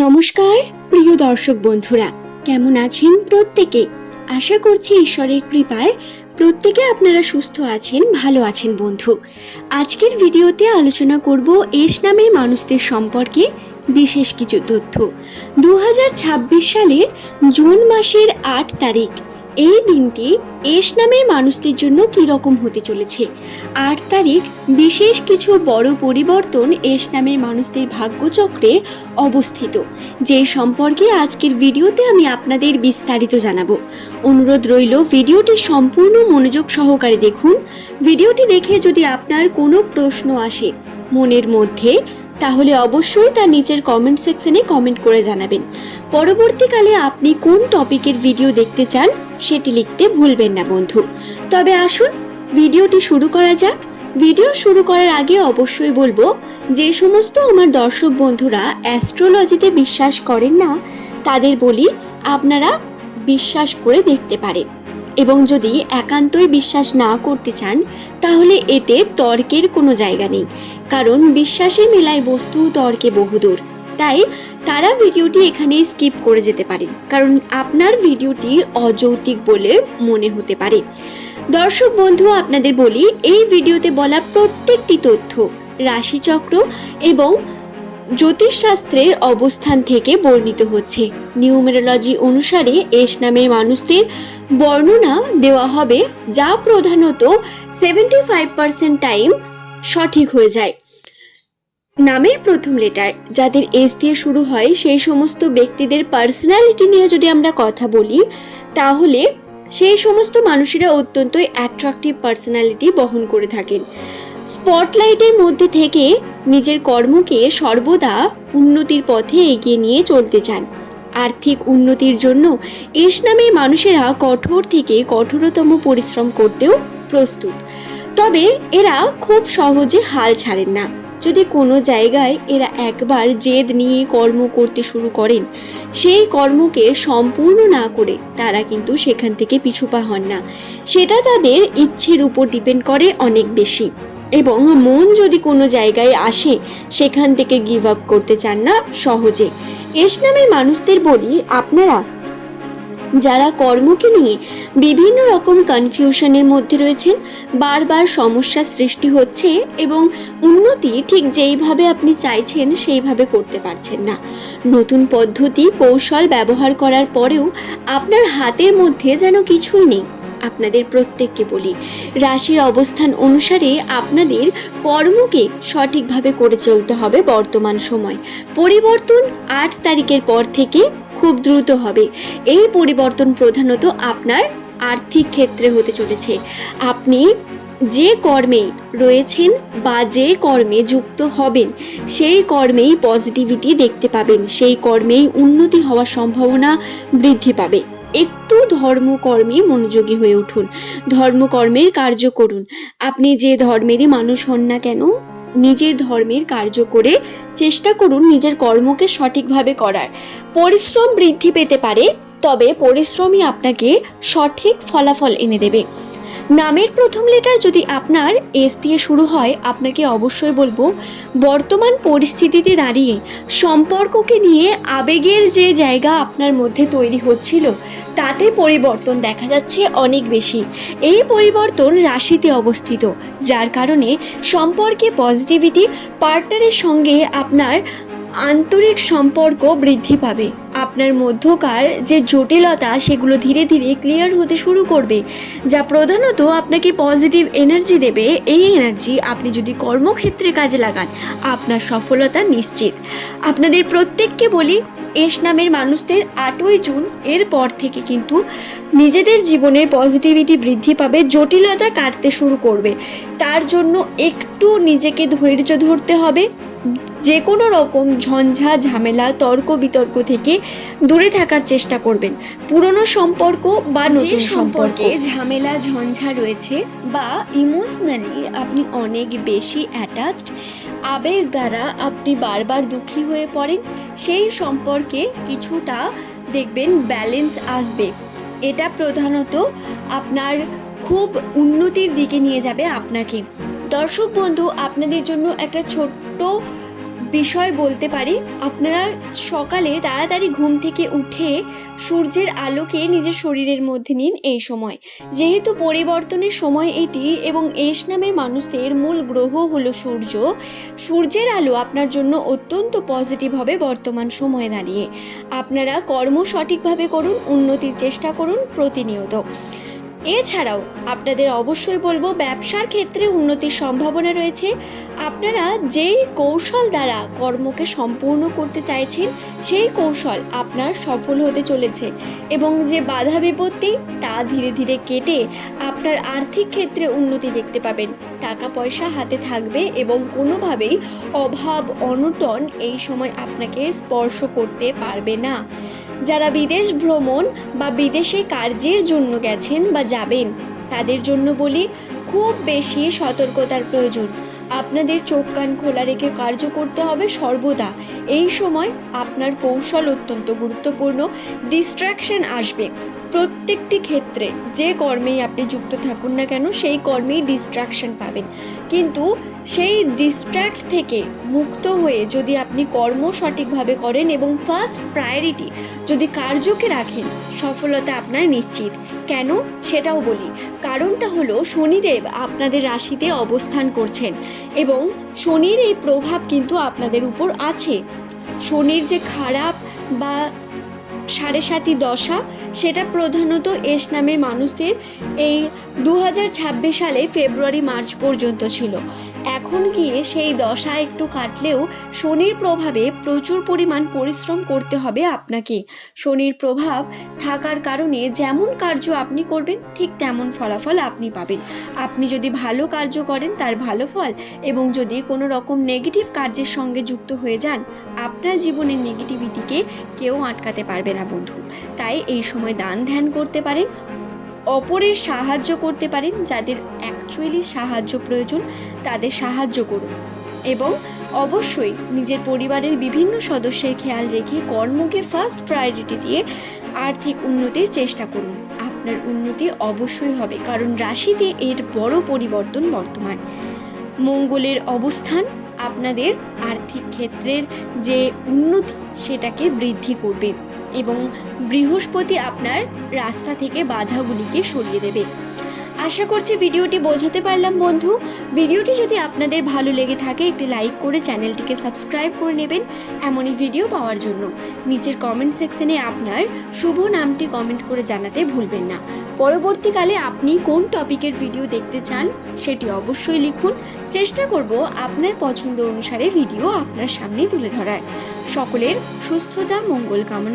নমস্কার প্রিয় দর্শক বন্ধুরা, কেমন আছেন প্রত্যেকে? আশা করছি ঈশ্বরের কৃপায় প্রত্যেকে আপনারা সুস্থ আছেন, ভালো আছেন। বন্ধু, আজকের ভিডিওতে আলোচনা করব এস নামের মানুষদের সম্পর্কে বিশেষ কিছু তথ্য। 2026 সালের জুন মাসের 8 তারিখ এই দিনটি এস নামের মানুষদের জন্য কি রকম হতে চলেছে। 8 তারিখ বিশেষ কিছু বড় পরিবর্তন এস নামের মানুষদের ভাগ্যচক্রে অবস্থিত, যে সম্পর্কে আজকের ভিডিওতে আমি আপনাদের বিস্তারিত জানাবো। অনুরোধ রইল ভিডিওটি সম্পূর্ণ মনোযোগ সহকারে দেখুন। ভিডিওটি দেখে যদি আপনার কোনো প্রশ্ন আসে মনের মধ্যে, তাহলে অবশ্যই তার নিচের কমেন্ট সেকশনে কমেন্ট করে জানাবেন। পরবর্তীকালে আপনি কোন টপিকের ভিডিও দেখতে চান সেটি লিখতে ভুলবেন না বন্ধু। তবে আসুন ভিডিওটি শুরু করা যাক। ভিডিও শুরু করার আগে অবশ্যই বলবো, যে সমস্ত আমার দর্শক বন্ধুরা অ্যাস্ট্রোলজিতে বিশ্বাস করেন না, তাদের বলি আপনারা বিশ্বাস করে দেখতে পারেন, এবং যদি একান্তই বিশ্বাস না করতে চান তাহলে এতে তর্কের কোনো জায়গা নেই, কারণ বিশ্বাসে মেলায় বস্তু তর্কে বহুদূর। তাই তারা ভিডিওটি এখানে স্কিপ করে যেতে পারেন, কারণ আপনার ভিডিওটি অযৌক্তিক বলে মনে হতে পারে। দর্শক বন্ধু, আপনাদের বলি, এই ভিডিওতে বলা প্রত্যেকটি তথ্য রাশিচক্র এবং জ্যোতিষশাস্ত্রের অবস্থান থেকে বর্ণিত হচ্ছে। নিউমেরোলজি অনুসারে এস নামের মানুষদের বর্ণনা দেওয়া হবে, যা প্রধানত 75% টাইম সঠিক হয়ে যায়। নামের প্রথম লেটার যাদের এস দিয়ে শুরু হয় সেই সমস্ত ব্যক্তিদের পার্সোনালিটি নিয়ে যদি আমরা কথা বলি, তাহলে সেই সমস্ত মানুষেরা অত্যন্তই অ্যাট্রাকটিভ পার্সোনালিটি বহন করে থাকেন। স্পটলাইটের মধ্যে থেকে নিজের কর্মকে সর্বদা উন্নতির পথে এগিয়ে নিয়ে চলতে চান। আর্থিক উন্নতির জন্য এস নামে মানুষেরা কঠোর থেকে কঠোরতম পরিশ্রম করতেও প্রস্তুত। তবে এরা খুব সহজে হাল ছাড়েন না। যদি কোনো জায়গায় এরা একবার জেদ নিয়ে কর্ম করতে শুরু করেন, সেই কর্মকে সম্পূর্ণ না করে তারা কিন্তু সেখান থেকে পিছুপা হন না। সেটা তাদের ইচ্ছের উপর ডিপেন্ড করে অনেক বেশি, এবং মন যদি কোনো জায়গায় আসে সেখান থেকে গিভ আপ করতে চান না সহজে। এস নামের মানুষদের বলি, আপনারা যারা কর্মকে নিয়ে বিভিন্ন রকম কনফিউশনের মধ্যে রয়েছেন, বারবার সমস্যা সৃষ্টি হচ্ছে এবং উন্নতি ঠিক যেইভাবে আপনি চাইছেন সেইভাবে করতে পারছেন না, নতুন পদ্ধতি কৌশল ব্যবহার করার পরেও আপনার হাতের মধ্যে যেন কিছুই নেই, আপনাদের প্রত্যেককে বলি, রাশির অবস্থান অনুসারে আপনাদের কর্মকে সঠিকভাবে করে চলতে হবে। বর্তমান সময় পরিবর্তন 8 তারিখের পর থেকে খুব দ্রুত হবে। এই পরিবর্তন প্রধানত আপনার আর্থিক ক্ষেত্রে হতে চলেছে। আপনি যে কর্মে রয়েছেন বা যে কর্মে যুক্ত হবেন, সেই কর্মেই পজিটিভিটি দেখতে পাবেন, সেই কর্মেই উন্নতি হওয়ার সম্ভাবনা বৃদ্ধি পাবে। একটু ধর্মকর্মে মনোযোগী হয়ে উঠুন, ধর্মকর্মের কার্য করুন। আপনি যে ধর্মেরই মানুষ হন না কেন, নিজের ধর্মের কার্য করে চেষ্টা করুন নিজের কর্মকে সঠিকভাবে করার। পরিশ্রম বৃদ্ধি পেতে পারে, তবে পরিশ্রমই আপনাকে সঠিক ফলাফল এনে দেবে। নামের প্রথম লেটার যদি আপনার এস দিয়ে শুরু হয়, আপনাকে অবশ্যই বলবো, বর্তমান পরিস্থিতিতে দাঁড়িয়ে সম্পর্ককে নিয়ে আবেগের যে জায়গা আপনার মধ্যে তৈরি হচ্ছিল, তাতে পরিবর্তন দেখা যাচ্ছে অনেক বেশি। এই পরিবর্তন রাশিতে অবস্থিত, যার কারণে সম্পর্কে পজিটিভিটি, পার্টনারের সঙ্গে আপনার আন্তরিক সম্পর্ক বৃদ্ধি পাবে। আপনার মধ্যকার যে জটিলতা সেগুলো ধীরে ধীরে ক্লিয়ার হতে শুরু করবে, যা প্রধানত আপনাকে পজিটিভ এনার্জি দেবে। এই এনার্জি আপনি যদি কর্মক্ষেত্রে কাজে লাগান, আপনার সফলতা নিশ্চিত। আপনাদের প্রত্যেককে বলি, এস নামের মানুষদের 8ই জুন এর পর থেকে কিন্তু নিজেদের জীবনের পজিটিভিটি বৃদ্ধি পাবে, জটিলতা কাটতে শুরু করবে। তার জন্য একটু নিজেকে ধৈর্য ধরতে হবে। যে কোনো রকম ঝঞ্ঝা ঝামেলা তর্ক বিতর্ক থেকে দূরে থাকার চেষ্টা করবেন। পুরনো সম্পর্ক বা যে সম্পর্কে ঝামেলা ঝঞ্ঝা রয়েছে বা ইমোশনালি আপনি অনেক বেশি অ্যাটাচড, আবেগ দ্বারা আপনি বারবার দুঃখী হয়ে পড়েন, সেই সম্পর্কে কিছুটা দেখবেন ব্যালেন্স আসবে। এটা প্রধানত আপনার খুব উন্নতির দিকে নিয়ে যাবে আপনাকে। দর্শক বন্ধু, আপনাদের জন্য একটা ছোট্ট বিষয় বলতে পারি। আপনারা সকালে তাড়াতাড়ি ঘুম থেকে উঠে সূর্যের আলোকে নিজের শরীরের মধ্যে নিন এই সময়। যেহেতু পরিবর্তনের সময় এটি এবং এস নামের মানুষদের মূল গ্রহ হলো সূর্য, সূর্যের আলো আপনার জন্য অত্যন্ত পজিটিভ হবে বর্তমান সময়ে দাঁড়িয়ে। আপনারা কর্ম সঠিকভাবে করুন, উন্নতির চেষ্টা করুন প্রতিনিয়ত। এছাড়াও আপনাদের অবশ্যই বলবো ব্যবসার ক্ষেত্রে উন্নতির সম্ভাবনা রয়েছে। আপনারা যেই কৌশল দ্বারা কর্মকে সম্পূর্ণ করতে চাইছেন সেই কৌশল আপনার সফল হতে চলেছে এবং যে বাধা বিপত্তি তা ধীরে ধীরে কেটে আপনার আর্থিক ক্ষেত্রে উন্নতি দেখতে পাবেন। টাকা পয়সা হাতে থাকবে এবং কোনোভাবেই অভাব অনটন এই সময় আপনাকে স্পর্শ করতে পারবে না। যারা বিদেশ ভ্রমণ বা বিদেশে কার্যের জন্য গেছেন বা যাবেন তাদের জন্য বলি খুব বেশি সতর্কতার প্রয়োজন। আপনাদের চোখ কান খোলা রেখে কার্য করতে হবে সর্বদা। এই সময় আপনার কৌশল অত্যন্ত গুরুত্বপূর্ণ। ডিস্ট্রাকশন আসবে প্রত্যেকটি ক্ষেত্রে, যে কর্মেই আপনি যুক্ত থাকুন না কেন সেই কর্মেই ডিস্ট্রাকশন পাবেন, কিন্তু সেই ডিস্ট্র্যাক্ট থেকে মুক্ত হয়ে যদি আপনি কর্ম সঠিকভাবে করেন এবং ফার্স্ট প্রায়োরিটি যদি কার্যকে রাখেন, সফলতা আপনার নিশ্চিত। কেন সেটাও বলি। কারণটা হলো শনিদেব আপনাদের রাশিতে অবস্থান করছেন এবং শনির এই প্রভাব কিন্তু আপনাদের উপর আছে। শনির যে খারাপ বা সাড়ে সাতি দশা সেটা প্রধানত এস নামের মানুষদের এই 2026 সালে ফেব্রুয়ারি মার্চ পর্যন্ত ছিল। এখন গিয়ে সেই দশা একটু কাটলেও শনির প্রভাবে প্রচুর পরিমাণ পরিশ্রম করতে হবে আপনাকে। শনির প্রভাব থাকার কারণে যেমন কার্য আপনি করবেন ঠিক তেমন ফলাফল আপনি পাবেন। আপনি যদি ভালো কার্য করেন তার ভালো ফল, এবং যদি কোনো রকম নেগেটিভ কার্যের সঙ্গে যুক্ত হয়ে যান আপনার জীবনের নেগেটিভিটিকে কেউ আটকাতে পারবে না বন্ধু। তাই এই সময় দান ধ্যান করতে পারেন, অপরের সাহায্য করতে পারেন, যাদের অ্যাকচুয়ালি সাহায্য প্রয়োজন তাদের সাহায্য করুন এবং অবশ্যই নিজের পরিবারের বিভিন্ন সদস্যের খেয়াল রেখে কর্মকে ফার্স্ট প্রায়োরিটি দিয়ে আর্থিক উন্নতির চেষ্টা করুন। আপনার উন্নতি অবশ্যই হবে, কারণ রাশিতে এর বড় পরিবর্তন বর্তমান। মঙ্গলের অবস্থান আপনাদের আর্থিক ক্ষেত্রের যে উন্নতি সেটাকে বৃদ্ধি করবে এবং বৃহস্পতি আপনার রাস্তা থেকে বাধাগুলিকে সরিয়ে দেবে। আশা করছি ভিডিওটি বোঝাতে পারলাম বন্ধু। ভিডিওটি যদি আপনাদের ভালো লেগে থাকে একটি লাইক করে চ্যানেলটিকে সাবস্ক্রাইব করে নেবেন এমনই ভিডিও পাওয়ার জন্য। নিচের কমেন্ট সেকশনে আপনার শুভ নামটি কমেন্ট করে জানাতে ভুলবেন না। পরবর্তীকালে আপনি কোন টপিকের ভিডিও দেখতে চান সেটি অবশ্যই লিখুন। চেষ্টা করব আপনার পছন্দ অনুসারে ভিডিও আপনার সামনে তুলে ধরার। সকলের সুস্থতা মঙ্গল কামনা